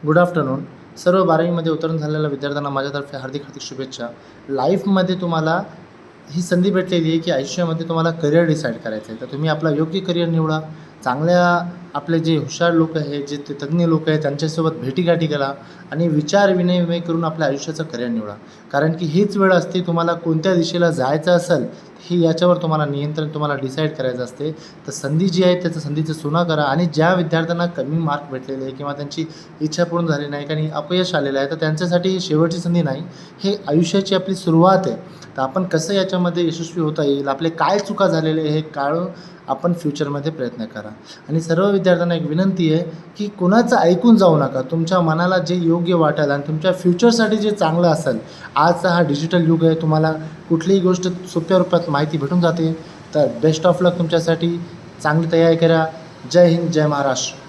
Good afternoon. सर्व 12वीमध्ये उत्तीर्ण झालेल्या विद्यार्थ्यांना माझ्यातर्फे हार्दिक हार्दिक शुभेच्छा. लाईफमध्ये तुम्हाला ही संधी भेटलेली आहे की आयुष्यामध्ये तुम्हाला करिअर डिसाईड करायचं आहे. तर तुम्ही आपला योग्य करिअर निवडा. चांगल्या आपले जे हुशार लोक आहेत, जे ते तज्ज्ञ लोक आहेत, त्यांच्यासोबत भेटीगाठी करा आणि विचार विनिमय करून आपल्या आयुष्याचं करिअर निवडा. कारण की हीच वेळ असते तुम्हाला कोणत्या दिशेला जायचं असेल ही याच्यावर तुम्हाला नियंत्रण तुम्हाला डिसाईड करायचं असते. तर संधी जी आहे त्याचं संधीचं सोनं करा. आणि ज्या विद्यार्थ्यांना कमी मार्क भेटलेले आहे किंवा त्यांची इच्छा पूर्ण झाली नाही आणि अपयश आलेलं आहे, तर त्यांच्यासाठी ही शेवटची संधी नाही, हे आयुष्याची आपली सुरुवात आहे. तर आपण कसं याच्यामध्ये यशस्वी होता येईल, आपले काय चुका झालेले हे काढून आपण फ्युचरमध्ये प्रयत्न करा. आणि सर्व विद्यार्थ्यांना एक विनंती आहे की कोणाचं ऐकून जाऊ नका. तुमच्या मनाला जे योग्य वाटेल आणि तुमच्या फ्युचरसाठी जे चांगलं असेल. आजचा हा डिजिटल युग आहे, तुम्हाला कुठलीही गोष्ट सोप्या रूपात माहिती भेटून जाते. तर बेस्ट ऑफ लक तुमच्यासाठी. चांगली तयारी करा. जय हिंद, जय महाराष्ट्र.